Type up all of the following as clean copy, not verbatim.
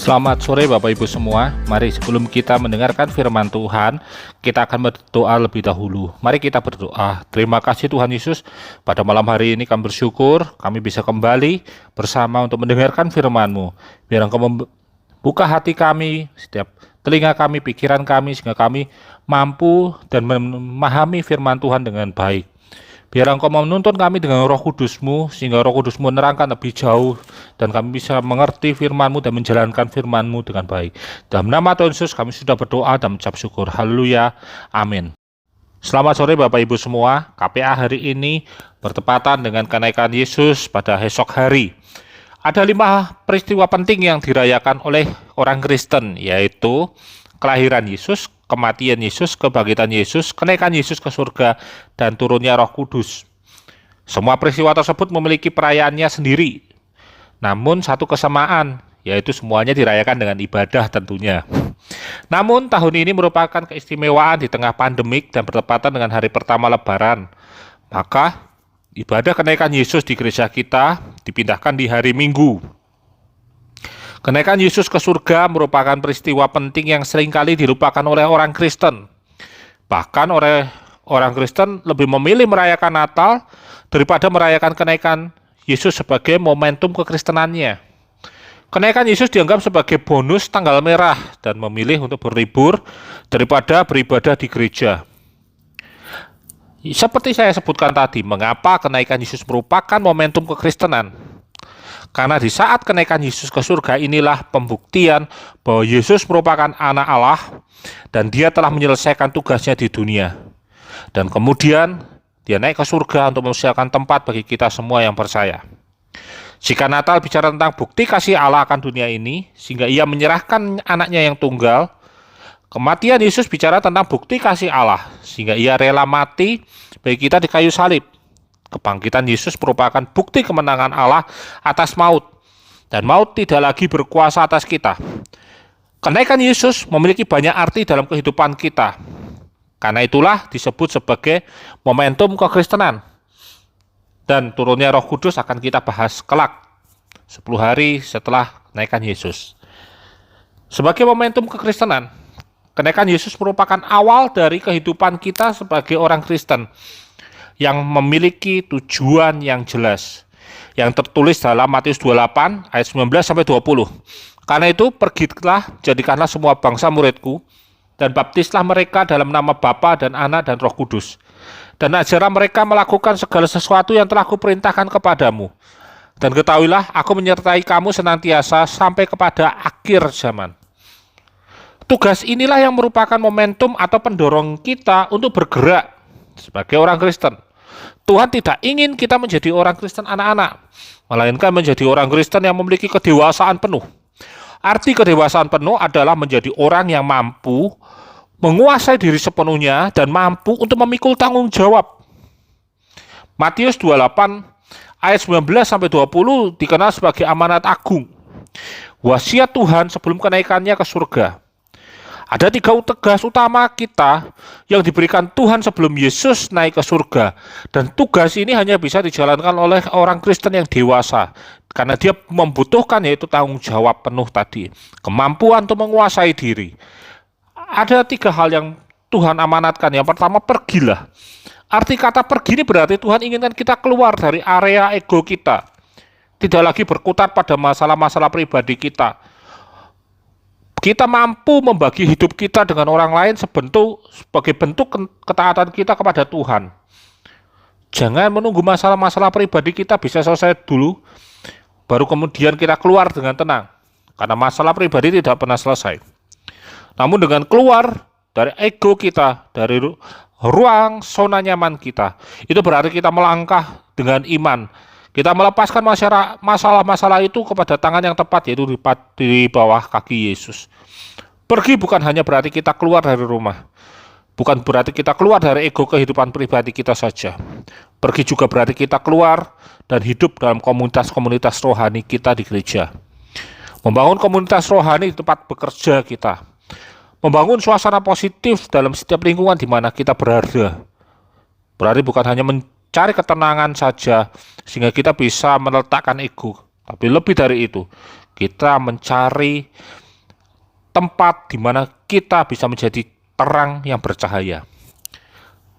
Selamat sore Bapak Ibu semua. Mari sebelum kita mendengarkan firman Tuhan, kita akan berdoa lebih dahulu. Mari kita berdoa. Terima kasih Tuhan Yesus, pada malam hari ini kami bersyukur kami bisa kembali bersama untuk mendengarkan firman-Mu. Biar Engkau membuka hati kami, setiap telinga kami, pikiran kami, sehingga kami mampu dan memahami firman Tuhan dengan baik. Biar Engkau menuntun kami dengan Roh Kudus-Mu, sehingga Roh Kudus-Mu menerangkan lebih jauh, dan kami bisa mengerti firman-Mu dan menjalankan firman-Mu dengan baik. Dalam nama Tuhan Yesus kami sudah berdoa dan mengucap syukur. Haleluya. Amin. Selamat sore Bapak Ibu semua. KPA hari ini bertepatan dengan kenaikan Yesus pada esok hari. Ada 5 peristiwa penting yang dirayakan oleh orang Kristen, yaitu kelahiran Yesus, kematian Yesus, kebangkitan Yesus, kenaikan Yesus ke surga, dan turunnya Roh Kudus. Semua peristiwa tersebut memiliki perayaannya sendiri, namun satu kesamaan, yaitu semuanya dirayakan dengan ibadah tentunya. Namun tahun ini merupakan keistimewaan di tengah pandemik dan bertepatan dengan hari pertama Lebaran. Maka ibadah kenaikan Yesus di gereja kita dipindahkan di hari Minggu. Kenaikan Yesus ke surga merupakan peristiwa penting yang seringkali dilupakan oleh orang Kristen. Bahkan oleh orang Kristen lebih memilih merayakan Natal daripada merayakan kenaikan Yesus sebagai momentum kekristenannya. Kenaikan Yesus dianggap sebagai bonus tanggal merah dan memilih untuk berlibur daripada beribadah di gereja. Seperti saya sebutkan tadi, mengapa kenaikan Yesus merupakan momentum kekristenan? Karena di saat kenaikan Yesus ke surga inilah pembuktian bahwa Yesus merupakan anak Allah dan dia telah menyelesaikan tugasnya di dunia. Dan kemudian dia naik ke surga untuk mempersiapkan tempat bagi kita semua yang percaya. Jika Natal bicara tentang bukti kasih Allah akan dunia ini, sehingga ia menyerahkan anaknya yang tunggal, kematian Yesus bicara tentang bukti kasih Allah, sehingga ia rela mati bagi kita di kayu salib. Kebangkitan Yesus merupakan bukti kemenangan Allah atas maut, dan maut tidak lagi berkuasa atas kita. Kenaikan Yesus memiliki banyak arti dalam kehidupan kita. Karena itulah disebut sebagai momentum kekristenan. Dan turunnya Roh Kudus akan kita bahas kelak 10 hari setelah kenaikan Yesus. Sebagai momentum kekristenan, kenaikan Yesus merupakan awal dari kehidupan kita sebagai orang Kristen yang memiliki tujuan yang jelas, yang tertulis dalam Matius 28 ayat 19 sampai 20. Karena itu pergilah, jadikanlah semua bangsa muridku, dan baptislah mereka dalam nama Bapa dan Anak dan Roh Kudus, dan ajarlah mereka melakukan segala sesuatu yang telah kuperintahkan kepadamu. Dan ketahuilah, aku menyertai kamu senantiasa sampai kepada akhir zaman. Tugas inilah yang merupakan momentum atau pendorong kita untuk bergerak sebagai orang Kristen. Tuhan tidak ingin kita menjadi orang Kristen anak-anak, melainkan menjadi orang Kristen yang memiliki kedewasaan penuh. Arti kedewasaan penuh adalah menjadi orang yang mampu menguasai diri sepenuhnya dan mampu untuk memikul tanggung jawab. Matius 28 ayat 19 sampai 20 dikenal sebagai amanat agung, wasiat Tuhan sebelum kenaikannya ke surga. Ada 3 tugas utama kita yang diberikan Tuhan sebelum Yesus naik ke surga. Dan tugas ini hanya bisa dijalankan oleh orang Kristen yang dewasa. Karena dia membutuhkan yaitu tanggung jawab penuh tadi. Kemampuan untuk menguasai diri. Ada 3 hal yang Tuhan amanatkan. Yang pertama, pergilah. Arti kata pergi ini berarti Tuhan inginkan kita keluar dari area ego kita. Tidak lagi berkutat pada masalah-masalah pribadi kita. Kita mampu membagi hidup kita dengan orang lain sebagai bentuk ketaatan kita kepada Tuhan. Jangan menunggu masalah-masalah pribadi kita bisa selesai dulu, baru kemudian kita keluar dengan tenang. Karena masalah pribadi tidak pernah selesai. Namun dengan keluar dari ego kita, dari ruang zona nyaman kita, itu berarti kita melangkah dengan iman. Kita melepaskan masalah-masalah itu kepada tangan yang tepat, yaitu di bawah kaki Yesus. Pergi bukan hanya berarti kita keluar dari rumah. Bukan berarti kita keluar dari ego kehidupan pribadi kita saja. Pergi juga berarti kita keluar dan hidup dalam komunitas-komunitas rohani kita di gereja. Membangun komunitas rohani di tempat bekerja kita. Membangun suasana positif dalam setiap lingkungan di mana kita berada. Berarti bukan hanya cari ketenangan saja sehingga kita bisa meletakkan ego, tapi lebih dari itu Kita mencari tempat di mana kita bisa menjadi terang yang bercahaya.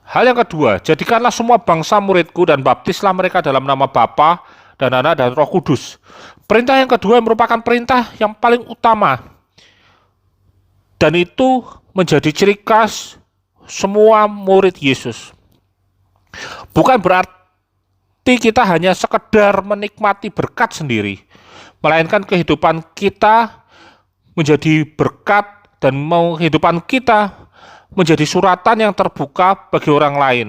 Hal yang kedua, jadikanlah semua bangsa muridku dan baptislah mereka dalam nama Bapa dan Anak dan Roh Kudus. Perintah yang kedua merupakan perintah yang paling utama. Dan itu menjadi ciri khas semua murid Yesus. Bukan berarti kita hanya sekedar menikmati berkat sendiri, melainkan kehidupan kita menjadi berkat dan kehidupan kita menjadi suratan yang terbuka bagi orang lain.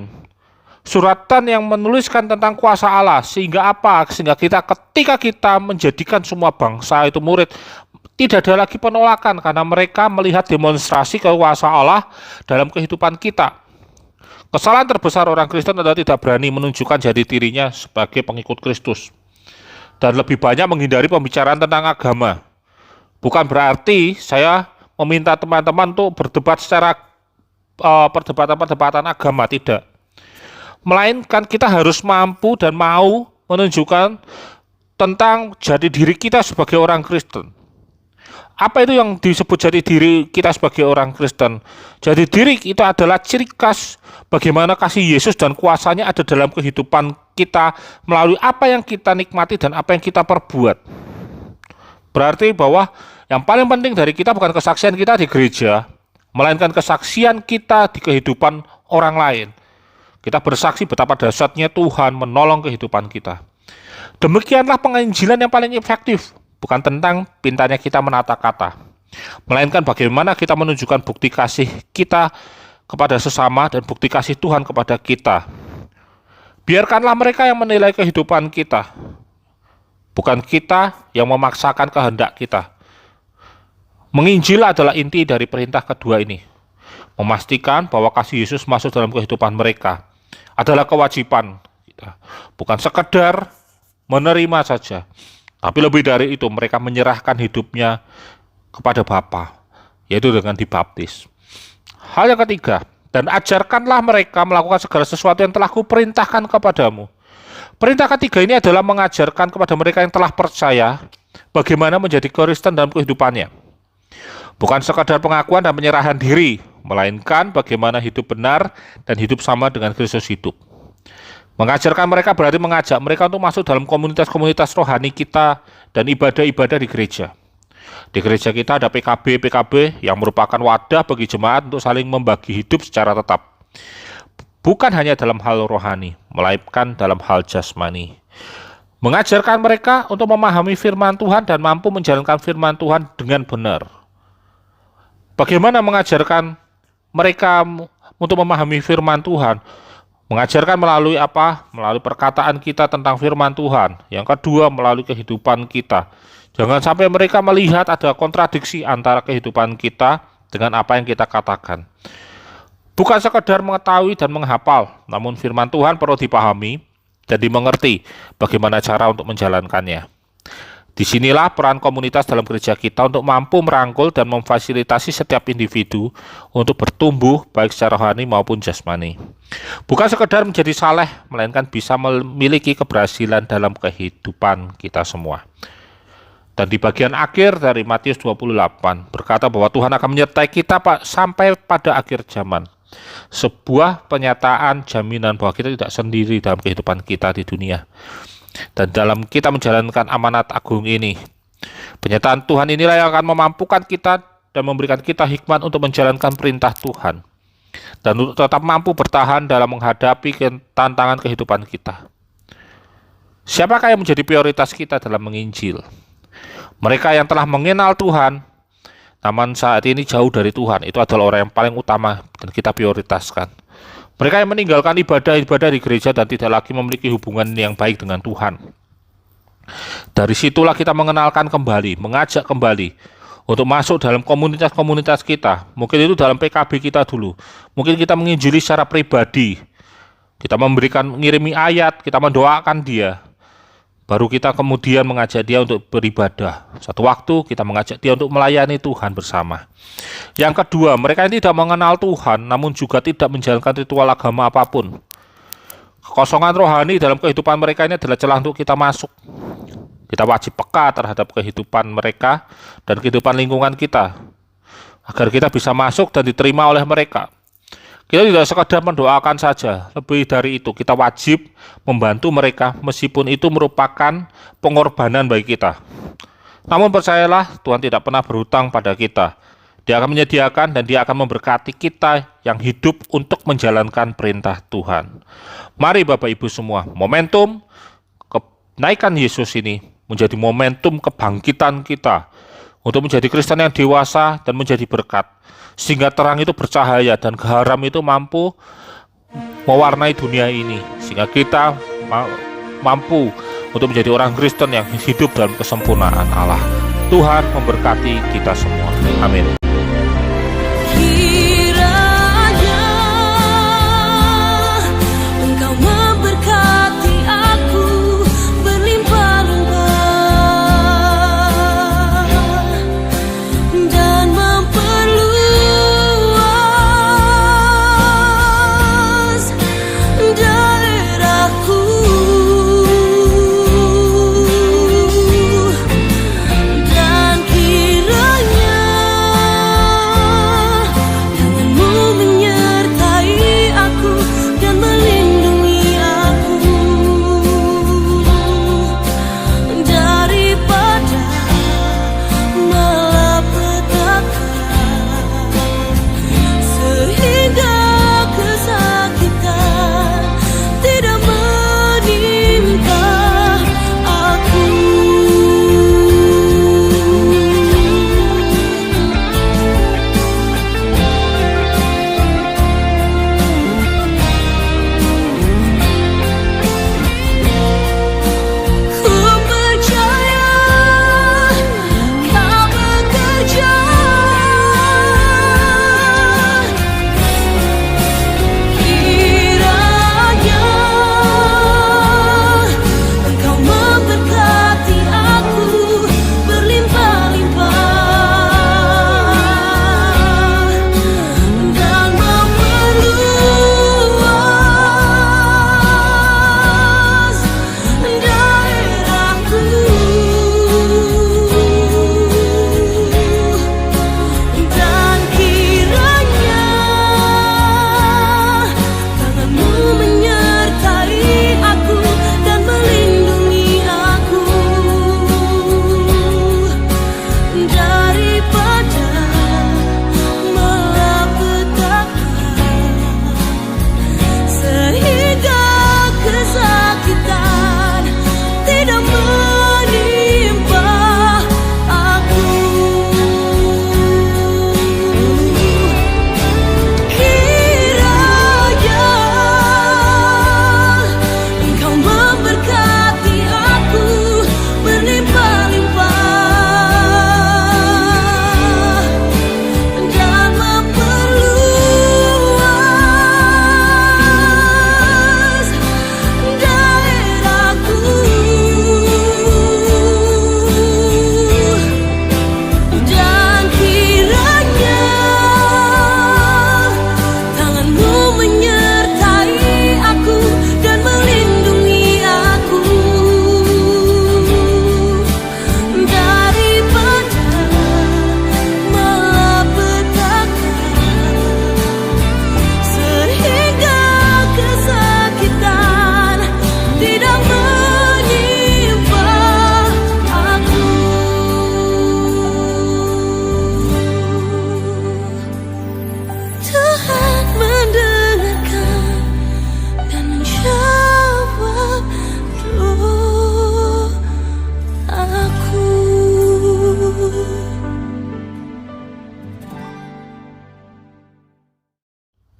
Suratan yang menuliskan tentang kuasa Allah, sehingga apa? Sehingga ketika kita menjadikan semua bangsa itu murid, tidak ada lagi penolakan karena mereka melihat demonstrasi kuasa Allah dalam kehidupan kita. Kesalahan terbesar orang Kristen adalah tidak berani menunjukkan jati dirinya sebagai pengikut Kristus dan lebih banyak menghindari pembicaraan tentang agama. Bukan berarti saya meminta teman-teman untuk berdebat secara perdebatan agama, tidak. Melainkan kita harus mampu dan mau menunjukkan tentang jati diri kita sebagai orang Kristen. Apa itu yang disebut jati diri kita sebagai orang Kristen? Jati diri itu adalah ciri khas bagaimana kasih Yesus dan kuasanya ada dalam kehidupan kita melalui apa yang kita nikmati dan apa yang kita perbuat. Berarti bahwa yang paling penting dari kita bukan kesaksian kita di gereja, melainkan kesaksian kita di kehidupan orang lain. Kita bersaksi betapa dahsyatnya Tuhan menolong kehidupan kita. Demikianlah penginjilan yang paling efektif, bukan tentang pintarnya kita menata kata, melainkan bagaimana kita menunjukkan bukti kasih kita kepada sesama dan bukti kasih Tuhan kepada kita. Biarkanlah mereka yang menilai kehidupan kita, bukan kita yang memaksakan kehendak kita. Menginjil adalah inti dari perintah kedua ini. Memastikan bahwa kasih Yesus masuk dalam kehidupan mereka adalah kewajiban kita. Bukan sekedar menerima saja, tapi lebih dari itu mereka menyerahkan hidupnya kepada Bapa, yaitu dengan dibaptis. Hal yang ketiga, dan ajarkanlah mereka melakukan segala sesuatu yang telah kuperintahkan kepadamu. Perintah ketiga ini adalah mengajarkan kepada mereka yang telah percaya bagaimana menjadi Kristen dalam kehidupannya. Bukan sekadar pengakuan dan penyerahan diri, melainkan bagaimana hidup benar dan hidup sama dengan Kristus hidup. Mengajarkan mereka berarti mengajak mereka untuk masuk dalam komunitas-komunitas rohani kita dan ibadah-ibadah di gereja. Di gereja kita ada PKB yang merupakan wadah bagi jemaat untuk saling membagi hidup secara tetap. Bukan hanya dalam hal rohani, melainkan dalam hal jasmani. Mengajarkan mereka untuk memahami firman Tuhan dan mampu menjalankan firman Tuhan dengan benar. Bagaimana mengajarkan mereka untuk memahami firman Tuhan? Mengajarkan melalui apa? Melalui perkataan kita tentang firman Tuhan. Yang kedua, melalui kehidupan kita. Jangan sampai mereka melihat ada kontradiksi antara kehidupan kita dengan apa yang kita katakan. Bukan sekadar mengetahui dan menghafal, namun firman Tuhan perlu dipahami dan dimengerti bagaimana cara untuk menjalankannya. Disinilah peran komunitas dalam gereja kita untuk mampu merangkul dan memfasilitasi setiap individu untuk bertumbuh baik secara rohani maupun jasmani. Bukan sekedar menjadi saleh, melainkan bisa memiliki keberhasilan dalam kehidupan kita semua. Dan di bagian akhir dari Matius 28 berkata bahwa Tuhan akan menyertai kita sampai pada akhir zaman. Sebuah pernyataan jaminan bahwa kita tidak sendiri dalam kehidupan kita di dunia. Dan dalam kita menjalankan amanat agung ini, pernyataan Tuhan inilah yang akan memampukan kita dan memberikan kita hikmat untuk menjalankan perintah Tuhan dan untuk tetap mampu bertahan dalam menghadapi tantangan kehidupan kita. Siapakah yang menjadi prioritas kita dalam menginjil? Mereka yang telah mengenal Tuhan, namun saat ini jauh dari Tuhan, itu adalah orang yang paling utama dan kita prioritaskan. Mereka yang meninggalkan ibadah-ibadah di gereja dan tidak lagi memiliki hubungan yang baik dengan Tuhan. Dari situlah kita mengenalkan kembali, mengajak kembali untuk masuk dalam komunitas-komunitas kita. Mungkin itu dalam PKB kita dulu. Mungkin kita menginjili secara pribadi. Kita mengirimi ayat, kita mendoakan dia. Baru kita kemudian mengajak dia untuk beribadah. Satu waktu kita mengajak dia untuk melayani Tuhan bersama. Yang kedua, mereka yang tidak mengenal Tuhan, namun juga tidak menjalankan ritual agama apapun. Kekosongan rohani dalam kehidupan mereka ini adalah celah untuk kita masuk. Kita wajib peka terhadap kehidupan mereka dan kehidupan lingkungan kita, agar kita bisa masuk dan diterima oleh mereka. Kita tidak sekadar mendoakan saja, lebih dari itu kita wajib membantu mereka meskipun itu merupakan pengorbanan bagi kita. Namun percayalah, Tuhan tidak pernah berhutang pada kita. Dia akan menyediakan dan Dia akan memberkati kita yang hidup untuk menjalankan perintah Tuhan. Mari Bapak Ibu semua, momentum kenaikan Yesus ini menjadi momentum kebangkitan kita untuk menjadi Kristen yang dewasa dan menjadi berkat, sehingga terang itu bercahaya dan garam itu mampu mewarnai dunia ini, sehingga kita mampu untuk menjadi orang Kristen yang hidup dalam kesempurnaan Allah. Tuhan memberkati kita semua. Amin.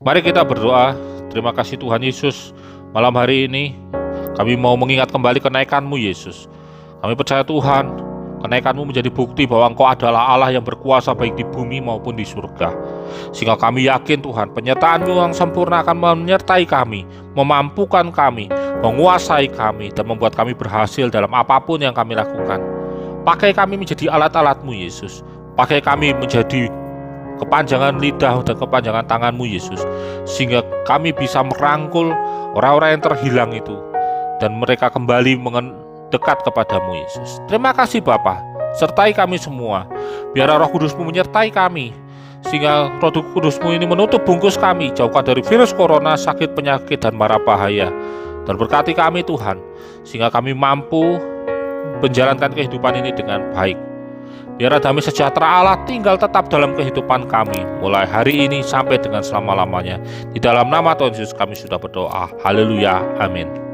Mari kita berdoa. Terima kasih Tuhan Yesus, malam hari ini kami mau mengingat kembali kenaikan-Mu Yesus. Kami percaya Tuhan, kenaikan-Mu menjadi bukti bahwa Engkau adalah Allah yang berkuasa baik di bumi maupun di surga. Sehingga kami yakin Tuhan, penyertaan-Mu yang sempurna akan menyertai kami, memampukan kami, menguasai kami, dan membuat kami berhasil dalam apapun yang kami lakukan. Pakai kami menjadi alat-alat-Mu Yesus. Pakai kami menjadi kepanjangan lidah dan kepanjangan tangan-Mu Yesus, sehingga kami bisa merangkul orang-orang yang terhilang itu, dan mereka kembali dekat kepadamu Yesus. Terima kasih Bapa, sertai kami semua. Biar Roh Kudus-Mu menyertai kami, sehingga Roh Kudus-Mu ini menutup bungkus kami, jauhkan dari virus corona, sakit, penyakit, dan mara bahaya. Dan berkati kami Tuhan, sehingga kami mampu menjalankan kehidupan ini dengan baik. Biar damai sejahtera Allah tinggal tetap dalam kehidupan kami, mulai hari ini sampai dengan selama-lamanya. Di dalam nama Tuhan Yesus kami sudah berdoa. Haleluya. Amin.